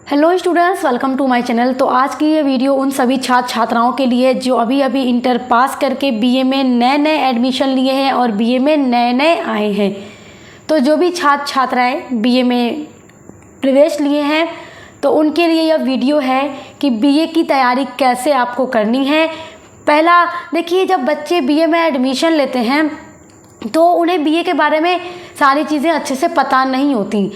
Hello students, welcome to my channel. तो आज की ये वीडियो उन सभी छात्र छात्राओं के लिए जो अभी अभी इंटर पास करके बीए में नए नए एडमिशन लिए हैं और बीए में नए नए आए हैं। तो जो भी छात्र छात्राएं बीए में प्रवेश लिए हैं तो उनके लिए यह वीडियो है कि बीए की तैयारी कैसे आपको करनी है। पहला देखिए, जब बच्चे बीए में एडमिशन लेते हैं तो उन्हें बीए के बारे में सारी चीज़ें अच्छे से पता नहीं होती।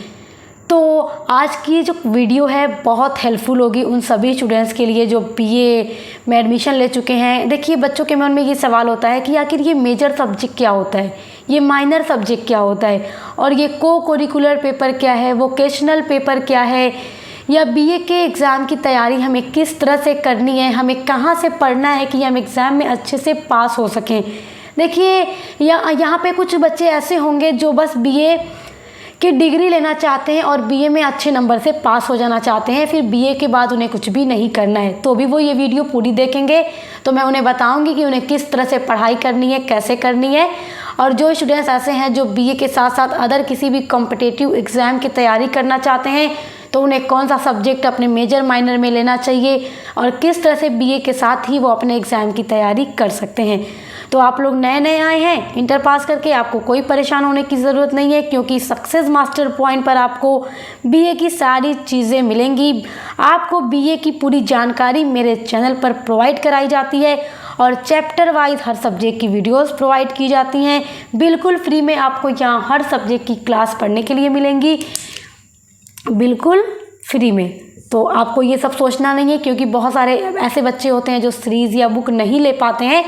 तो आज की जो वीडियो है बहुत हेल्पफुल होगी उन सभी स्टूडेंट्स के लिए जो बीए में एडमिशन ले चुके हैं। देखिए, बच्चों के मन में ये सवाल होता है कि आखिर ये मेजर सब्जेक्ट क्या होता है, ये माइनर सब्जेक्ट क्या होता है, और ये को-करिकुलर पेपर क्या है, वोकेशनल पेपर क्या है, या बीए के एग्ज़ाम की तैयारी हमें किस तरह से करनी है, हमें कहाँ से पढ़ना है कि हम एग्ज़ाम में अच्छे से पास हो सकें। देखिए, यहाँ पे कुछ बच्चे ऐसे होंगे जो बस बीए कि डिग्री लेना चाहते हैं और बीए में अच्छे नंबर से पास हो जाना चाहते हैं, फिर बीए के बाद उन्हें कुछ भी नहीं करना है। तो भी वो ये वीडियो पूरी देखेंगे तो मैं उन्हें बताऊंगी कि उन्हें किस तरह से पढ़ाई करनी है, कैसे करनी है। और जो स्टूडेंट्स ऐसे हैं जो बीए के साथ साथ अदर किसी भी कॉम्पिटिटिव एग्ज़ाम की तैयारी करना चाहते हैं तो उन्हें कौन सा सब्जेक्ट अपने मेजर माइनर में लेना चाहिए और किस तरह से बीए के साथ ही वो अपने एग्ज़ाम की तैयारी कर सकते हैं। तो आप लोग नए नए आए हैं इंटर पास करके, आपको कोई परेशान होने की ज़रूरत नहीं है क्योंकि सक्सेस मास्टर पॉइंट पर आपको बीए की सारी चीज़ें मिलेंगी। आपको बीए की पूरी जानकारी मेरे चैनल पर प्रोवाइड कराई जाती है और चैप्टर वाइज हर सब्जेक्ट की वीडियोस प्रोवाइड की जाती हैं। बिल्कुल फ्री में आपको यहाँ हर सब्जेक्ट की क्लास पढ़ने के लिए मिलेंगी, बिल्कुल फ्री में। तो आपको ये सब सोचना नहीं है क्योंकि बहुत सारे ऐसे बच्चे होते हैं जो सीरीज़ या बुक नहीं ले पाते हैं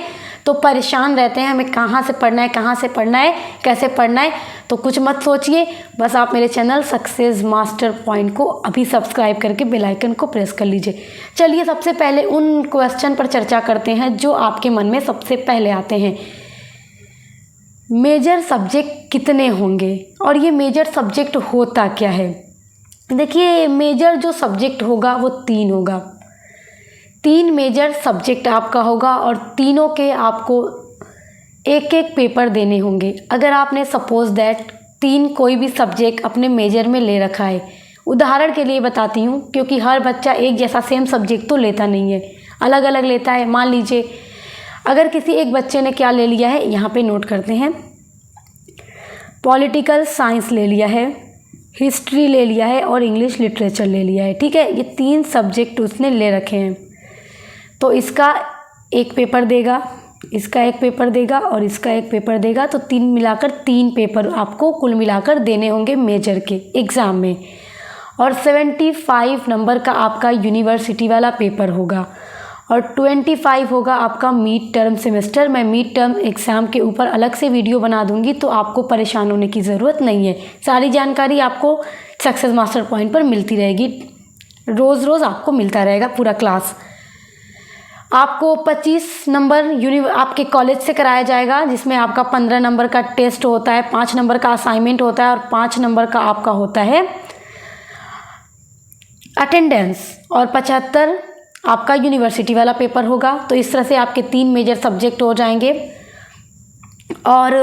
तो परेशान रहते हैं, हमें कहाँ से पढ़ना है, कहाँ से पढ़ना है, कैसे पढ़ना है। तो कुछ मत सोचिए, बस आप मेरे चैनल सक्सेस मास्टर पॉइंट को अभी सब्सक्राइब करके बेल आइकन को प्रेस कर लीजिए। चलिए सबसे पहले उन क्वेश्चन पर चर्चा करते हैं जो आपके मन में सबसे पहले आते हैं। मेजर सब्जेक्ट कितने होंगे और ये मेजर सब्जेक्ट होता क्या है। देखिए, मेजर जो सब्जेक्ट होगा वो 3 होगा। 3 मेजर सब्जेक्ट आपका होगा और तीनों के आपको एक एक पेपर देने होंगे। अगर आपने सपोज दैट 3 कोई भी सब्जेक्ट अपने मेजर में ले रखा है, उदाहरण के लिए बताती हूँ क्योंकि हर बच्चा एक जैसा सेम सब्जेक्ट तो लेता नहीं है, अलग अलग लेता है। मान लीजिए अगर किसी एक बच्चे ने क्या ले लिया है, यहाँ पे नोट करते हैं, पॉलिटिकल साइंस ले लिया है, हिस्ट्री ले लिया है और इंग्लिश लिटरेचर ले लिया है। ठीक है, ये 3 सब्जेक्ट उसने ले रखे हैं। तो इसका एक पेपर देगा, इसका एक पेपर देगा और इसका एक पेपर देगा। तो 3 मिलाकर 3 पेपर आपको कुल मिलाकर देने होंगे मेजर के एग्ज़ाम में। और 75 नंबर का आपका यूनिवर्सिटी वाला पेपर होगा और 25 होगा आपका मिड टर्म सेमेस्टर। मैं मिड टर्म एग्ज़ाम के ऊपर अलग से वीडियो बना दूंगी तो आपको परेशान होने की ज़रूरत नहीं है। सारी जानकारी आपको सक्सेस मास्टर पॉइंट पर मिलती रहेगी, रोज़ रोज़ आपको मिलता रहेगा पूरा क्लास। आपको 25 नंबर आपके कॉलेज से कराया जाएगा जिसमें आपका 15 नंबर का टेस्ट होता है, 5 नंबर का असाइनमेंट होता है और 5 नंबर का आपका होता है अटेंडेंस और 75 आपका यूनिवर्सिटी वाला पेपर होगा। तो इस तरह से आपके 3 मेजर सब्जेक्ट हो जाएंगे। और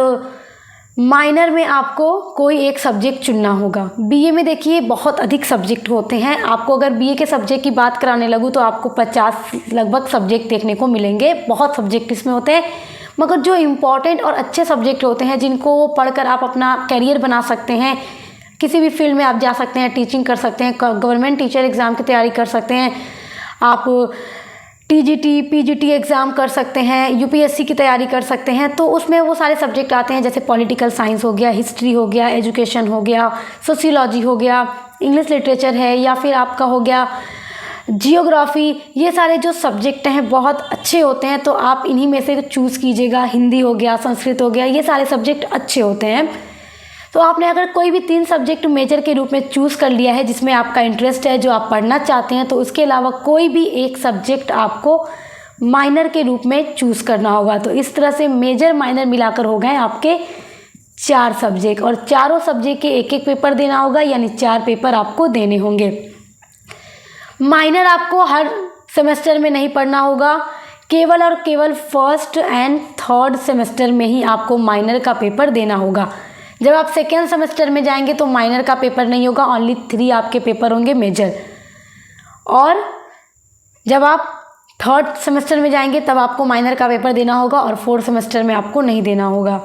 माइनर में आपको कोई एक सब्जेक्ट चुनना होगा। बीए में देखिए बहुत अधिक सब्जेक्ट होते हैं। आपको अगर बीए के सब्जेक्ट की बात कराने लगूँ तो आपको 50 लगभग सब्जेक्ट देखने को मिलेंगे। बहुत सब्जेक्ट इसमें होते हैं, मगर जो इम्पॉर्टेंट और अच्छे सब्जेक्ट होते हैं जिनको पढ़कर आप अपना करियर बना सकते हैं, किसी भी फील्ड में आप जा सकते हैं, टीचिंग कर सकते हैं, गवर्नमेंट टीचर एग्ज़ाम की तैयारी कर सकते हैं, आप टीजीटी पीजीटी एग्ज़ाम कर सकते हैं, यूपीएससी की तैयारी कर सकते हैं। तो उसमें वो सारे सब्जेक्ट आते हैं जैसे पॉलिटिकल साइंस हो गया, हिस्ट्री हो गया, एजुकेशन हो गया, सोशियोलॉजी हो गया, इंग्लिश लिटरेचर है, या फिर आपका हो गया जियोग्राफी। ये सारे जो सब्जेक्ट हैं बहुत अच्छे होते हैं, तो आप इन्हीं में से चूज़ कीजिएगा। हिंदी हो गया, संस्कृत हो गया, ये सारे सब्जेक्ट अच्छे होते हैं। तो आपने अगर कोई भी 3 सब्जेक्ट मेजर के रूप में चूज़ कर लिया है जिसमें आपका इंटरेस्ट है, जो आप पढ़ना चाहते हैं, तो उसके अलावा कोई भी एक सब्जेक्ट आपको माइनर के रूप में चूज़ करना होगा। तो इस तरह से मेजर माइनर मिलाकर हो गए आपके 4 सब्जेक्ट और चारों सब्जेक्ट के एक एक पेपर देना होगा, यानी 4 पेपर आपको देने होंगे। माइनर आपको हर सेमेस्टर में नहीं पढ़ना होगा, केवल और केवल फर्स्ट एंड थर्ड सेमेस्टर में ही आपको माइनर का पेपर देना होगा। जब आप सेकेंड सेमेस्टर में जाएंगे तो माइनर का पेपर नहीं होगा, ओनली 3 आपके पेपर होंगे मेजर। और जब आप थर्ड सेमेस्टर में जाएंगे तब आपको माइनर का पेपर देना होगा और फोर्थ सेमेस्टर में आपको नहीं देना होगा।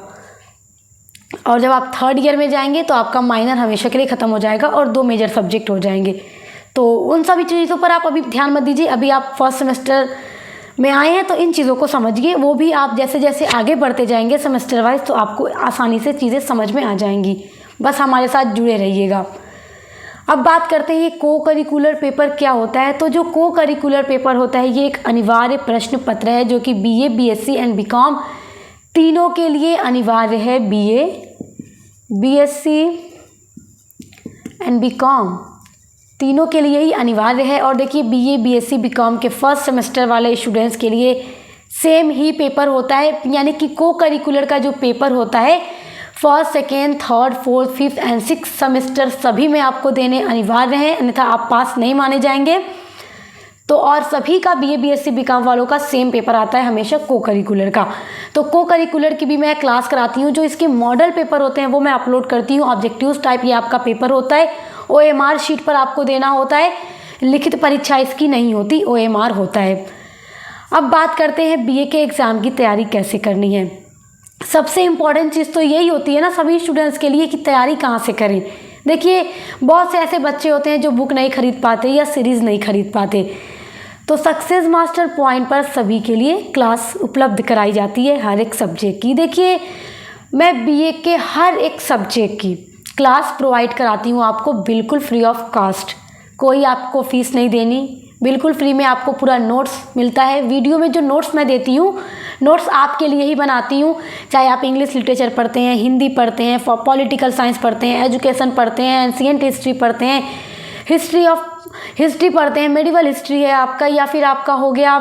और जब आप थर्ड ईयर में जाएंगे तो आपका माइनर हमेशा के लिए ख़त्म हो जाएगा और 2 मेजर सब्जेक्ट हो जाएंगे। तो उन सभी चीज़ों पर आप अभी ध्यान मत दीजिए। अभी आप फर्स्ट सेमेस्टर में आए हैं तो इन चीज़ों को समझिए, वो भी आप जैसे जैसे आगे बढ़ते जाएंगे सेमेस्टर वाइज तो आपको आसानी से चीज़ें समझ में आ जाएंगी। बस हमारे साथ जुड़े रहिएगा। अब बात करते हैं ये को करिकुलर पेपर क्या होता है। तो जो को करिकुलर पेपर होता है ये एक अनिवार्य प्रश्न पत्र है जो कि BA, BSc एंड BCom तीनों के लिए अनिवार्य है। BA, BSc एंड BCom तीनों के लिए ही अनिवार्य है। और देखिए BA, BSc, BCom के फर्स्ट सेमेस्टर वाले स्टूडेंट्स के लिए सेम ही पेपर होता है, यानी कि को करिकुलर का जो पेपर होता है first, second, third, fourth, fifth and six semester सभी में आपको देने अनिवार्य हैं, अन्यथा आप पास नहीं माने जाएंगे। तो और सभी का BA, BSc, BCom वालों का सेम पेपर आता है हमेशा को करिकुलर का। तो को करिकुलर की भी मैं क्लास कराती हूँ। जो इसके मॉडल पेपर होते हैं वो मैं अपलोड करती हूँ। ऑब्जेक्टिव्स टाइप ये आपका पेपर होता है, OMR शीट पर आपको देना होता है, लिखित परीक्षा इसकी नहीं होती, OMR होता है। अब बात करते हैं BA के एग्ज़ाम की तैयारी कैसे करनी है। सबसे इम्पॉर्टेंट चीज़ तो यही होती है ना सभी स्टूडेंट्स के लिए कि तैयारी कहाँ से करें। देखिए बहुत से ऐसे बच्चे होते हैं जो बुक नहीं खरीद पाते या सीरीज़ नहीं खरीद पाते, तो सक्सेस मास्टर पॉइंट पर सभी के लिए क्लास उपलब्ध कराई जाती है हर एक सब्जेक्ट की। देखिए मैं BA के हर एक सब्जेक्ट की क्लास प्रोवाइड कराती हूँ आपको बिल्कुल फ्री ऑफ कास्ट। कोई आपको फ़ीस नहीं देनी, बिल्कुल फ्री में आपको पूरा नोट्स मिलता है। वीडियो में जो नोट्स मैं देती हूँ, नोट्स आपके लिए ही बनाती हूँ। चाहे आप इंग्लिश लिटरेचर पढ़ते हैं, हिंदी पढ़ते हैं, पॉलिटिकल साइंस पढ़ते हैं, एजुकेशन पढ़ते हैं, एंशिएंट हिस्ट्री पढ़ते हैं, हिस्ट्री पढ़ते हैं, मेडिवल हिस्ट्री है आपका, या फिर आपका हो गया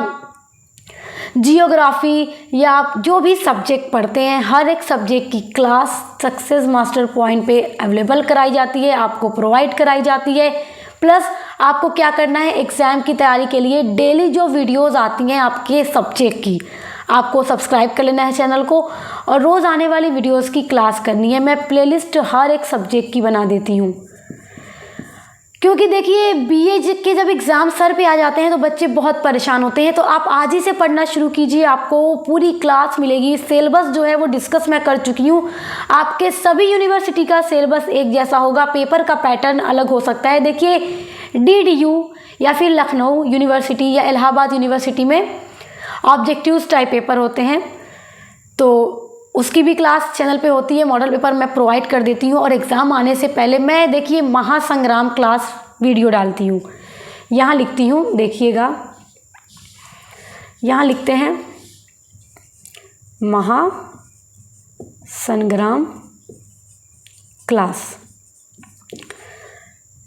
जियोग्राफी, या आप जो भी सब्जेक्ट पढ़ते हैं हर एक सब्जेक्ट की क्लास सक्सेस मास्टर पॉइंट पे अवेलेबल कराई जाती है, आपको प्रोवाइड कराई जाती है। प्लस आपको क्या करना है, एग्ज़ाम की तैयारी के लिए डेली जो वीडियोस आती हैं आपके सब्जेक्ट की, आपको सब्सक्राइब कर लेना है चैनल को और रोज़ आने वाली वीडियोस की क्लास करनी है। मैं प्लेलिस्ट हर एक सब्जेक्ट की बना देती हूँ, क्योंकि देखिए BA के जब एग्ज़ाम सर पे आ जाते हैं तो बच्चे बहुत परेशान होते हैं। तो आप आज ही से पढ़ना शुरू कीजिए, आपको पूरी क्लास मिलेगी। सिलेबस जो है वो डिस्कस मैं कर चुकी हूँ। आपके सभी यूनिवर्सिटी का सिलेबस एक जैसा होगा, पेपर का पैटर्न अलग हो सकता है। देखिए DDU या फिर लखनऊ यूनिवर्सिटी या इलाहाबाद यूनिवर्सिटी में ऑब्जेक्टिव्स टाइप पेपर होते हैं, तो उसकी भी क्लास चैनल पे होती है। मॉडल पेपर मैं प्रोवाइड कर देती हूँ और एग्ज़ाम आने से पहले मैं देखिए महासंग्राम क्लास वीडियो डालती हूँ। यहाँ लिखती हूँ, देखिएगा यहाँ लिखते हैं महासंग्राम क्लास।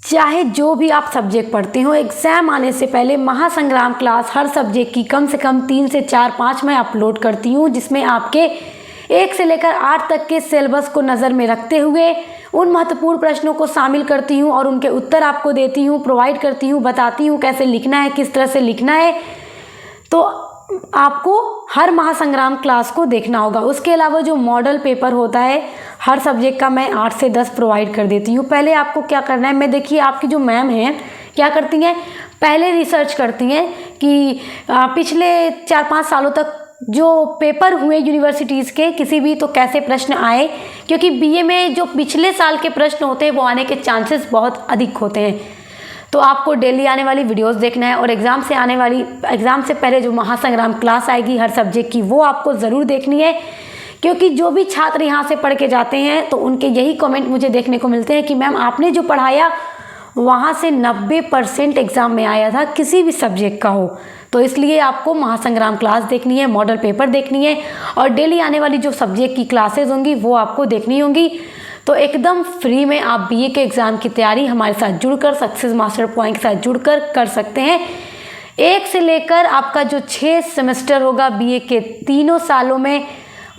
चाहे जो भी आप सब्जेक्ट पढ़ते हो, एग्ज़ाम आने से पहले महासंग्राम क्लास हर सब्जेक्ट की कम से कम 3 से 4-5 मैं अपलोड करती हूँ, जिसमें आपके 1 से लेकर 8 तक के सिलेबस को नज़र में रखते हुए उन महत्वपूर्ण प्रश्नों को शामिल करती हूँ और उनके उत्तर आपको देती हूँ, प्रोवाइड करती हूँ, बताती हूँ कैसे लिखना है, किस तरह से लिखना है। तो आपको हर महासंग्राम क्लास को देखना होगा। उसके अलावा जो मॉडल पेपर होता है हर सब्जेक्ट का मैं 8 से 10 प्रोवाइड कर देती हूँ। पहले आपको क्या करना है, मैं देखिए आपकी जो मैम हैं क्या करती हैं, पहले रिसर्च करती हैं कि पिछले 4-5 सालों तक जो पेपर हुए यूनिवर्सिटीज़ के किसी भी तो कैसे प्रश्न आए, क्योंकि BA में जो पिछले साल के प्रश्न होते हैं वो आने के चांसेस बहुत अधिक होते हैं। तो आपको डेली आने वाली वीडियोस देखना है और एग्ज़ाम से पहले जो महासंग्राम क्लास आएगी हर सब्जेक्ट की वो आपको ज़रूर देखनी है, क्योंकि जो भी छात्र यहाँ से पढ़ के जाते हैं तो उनके यही कमेंट मुझे देखने को मिलते हैं कि मैम आपने जो पढ़ाया वहाँ से 90% एग्ज़ाम में आया था, किसी भी सब्जेक्ट का हो। तो इसलिए आपको महासंग्राम क्लास देखनी है, मॉडल पेपर देखनी है और डेली आने वाली जो सब्जेक्ट की क्लासेस होंगी वो आपको देखनी होंगी। तो एकदम फ्री में आप BA के एग्ज़ाम की तैयारी हमारे साथ जुड़कर, सक्सेस मास्टर पॉइंट के साथ जुड़कर कर सकते हैं। 1 से लेकर आपका जो 6 सेमेस्टर होगा BA के तीनों सालों में,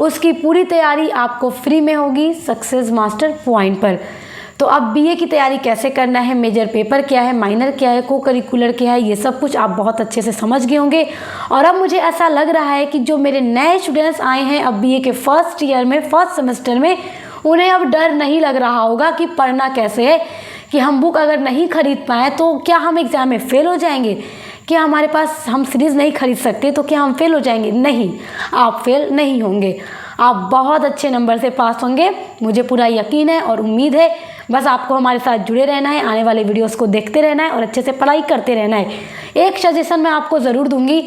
उसकी पूरी तैयारी आपको फ्री में होगी सक्सेस मास्टर पॉइंट पर। तो अब BA की तैयारी कैसे करना है, मेजर पेपर क्या है, माइनर क्या है, को करिकुलर क्या है, ये सब कुछ आप बहुत अच्छे से समझ गए होंगे। और अब मुझे ऐसा लग रहा है कि जो मेरे नए स्टूडेंट्स आए हैं अब BA के फर्स्ट ईयर में, फर्स्ट सेमेस्टर में, उन्हें अब डर नहीं लग रहा होगा कि पढ़ना कैसे है, कि हम बुक अगर नहीं खरीद पाए तो क्या हम एग्ज़ाम में फ़ेल हो जाएंगे? क्या हमारे पास हम सीरीज़ नहीं खरीद सकते तो क्या हम फेल हो जाएंगे? नहीं, आप फेल नहीं होंगे, आप बहुत अच्छे नंबर से पास होंगे, मुझे पूरा यकीन है और उम्मीद है। बस आपको हमारे साथ जुड़े रहना है, आने वाले वीडियोस को देखते रहना है और अच्छे से पढ़ाई करते रहना है। एक सजेशन मैं आपको ज़रूर दूंगी,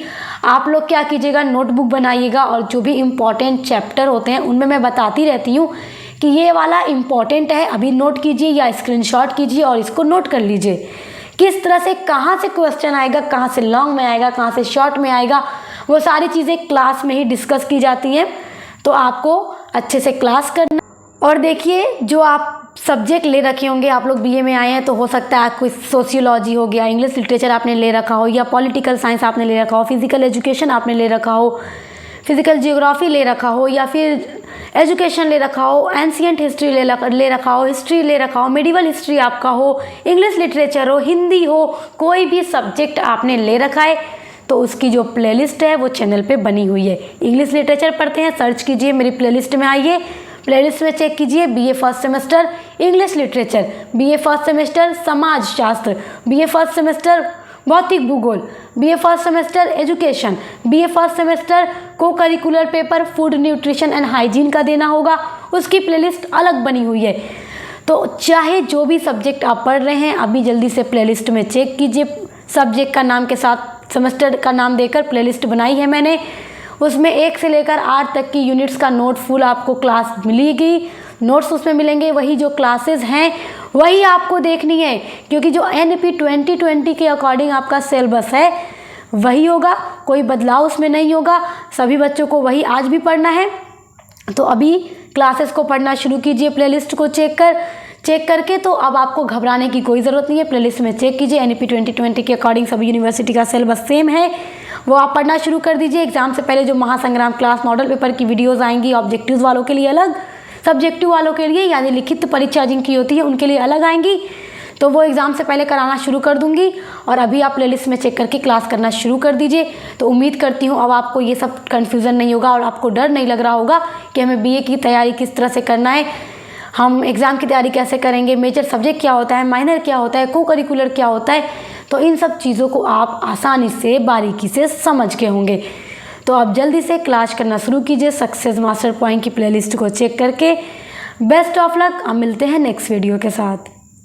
आप लोग क्या कीजिएगा, नोटबुक बनाइएगा और जो भी इम्पॉर्टेंट चैप्टर होते हैं उनमें मैं बताती रहती हूँ कि ये वाला इम्पॉर्टेंट है, अभी नोट कीजिए या स्क्रीनशॉट कीजिए और इसको नोट कर लीजिए। किस तरह से कहाँ से क्वेश्चन आएगा, कहाँ से लॉन्ग में आएगा, कहाँ से शॉर्ट में आएगा, वो सारी चीज़ें क्लास में ही डिस्कस की जाती हैं। तो आपको अच्छे से क्लास करना। और देखिए, जो आप सब्जेक्ट ले रखे होंगे, आप लोग बीए में आए हैं तो हो सकता है कोई सोशियोलॉजी हो गया, इंग्लिश लिटरेचर आपने ले रखा हो, या पॉलिटिकल साइंस आपने ले रखा हो, फिजिकल एजुकेशन आपने ले रखा हो, फिजिकल जियोग्राफी ले रखा हो, या फिर एजुकेशन ले रखा हो, एंशिएंट हिस्ट्री ले रखा हो, हिस्ट्री ले रखा हो, मेडिवल हिस्ट्री आपका हो, इंग्लिश लिटरेचर हो, हिंदी हो, कोई भी सब्जेक्ट आपने ले रखा है तो उसकी जो प्लेलिस्ट है वो चैनल पे बनी हुई है। इंग्लिश लिटरेचर पढ़ते हैं, सर्च कीजिए, मेरी प्लेलिस्ट में आइए, प्लेलिस्ट में चेक कीजिए, BA first semester English literature, BA first semester समाज शास्त्र, बीए फर्स्ट सेमेस्टर भौतिक भूगोल, BA first semester education, BA first semester co-curricular paper food nutrition and hygiene का देना होगा, उसकी प्लेलिस्ट अलग बनी हुई है। तो चाहे जो भी सब्जेक्ट आप पढ़ रहे हैं, अभी जल्दी से प्लेलिस्ट में चेक कीजिए, सब्जेक्ट का नाम के साथ सेमेस्टर का नाम देकर प्लेलिस्ट बनाई है मैंने। उसमें 1 से लेकर 8 तक की यूनिट्स का नोट फुल आपको क्लास मिलेगी, नोट्स उसमें मिलेंगे, वही जो क्लासेस हैं वही आपको देखनी है, क्योंकि जो एनईपी 2020 के अकॉर्डिंग आपका सिलेबस है वही होगा, कोई बदलाव उसमें नहीं होगा, सभी बच्चों को वही आज भी पढ़ना है। तो अभी क्लासेस को पढ़ना शुरू कीजिए, प्लेलिस्ट को चेक करके। तो अब आपको घबराने की कोई ज़रूरत नहीं है, प्लेलिस्ट में चेक कीजिए, एनईपी 2020 के अकॉर्डिंग सभी यूनिवर्सिटी का सिलेबस सेम है, वो आप पढ़ना शुरू कर दीजिए। एग्जाम से पहले जो महासंग्राम क्लास मॉडल पेपर की वीडियोस आएंगी, ऑब्जेक्टिव्स वालों के लिए अलग, सब्जेक्टिव वालों के लिए यानी लिखित परीक्षा जिनकी होती है उनके लिए अलग आएंगी, तो वो एग्ज़ाम से पहले कराना शुरू कर दूंगी। और अभी आप प्लेलिस्ट में चेक करके क्लास करना शुरू कर दीजिए। तो उम्मीद करती हूँ अब आपको ये सब कन्फ्यूज़न नहीं होगा और आपको डर नहीं लग रहा होगा कि हमें बीए की तैयारी किस तरह से करना है, हम एग्ज़ाम की तैयारी कैसे करेंगे, मेजर सब्जेक्ट क्या होता है, माइनर क्या होता है, को करिकुलर क्या होता है। तो इन सब चीज़ों को आप आसानी से बारीकी से समझ के होंगे। तो आप जल्दी से क्लास करना शुरू कीजिए सक्सेस मास्टर पॉइंट की प्लेलिस्ट को चेक करके। बेस्ट ऑफ लक, अब मिलते हैं नेक्स्ट वीडियो के साथ।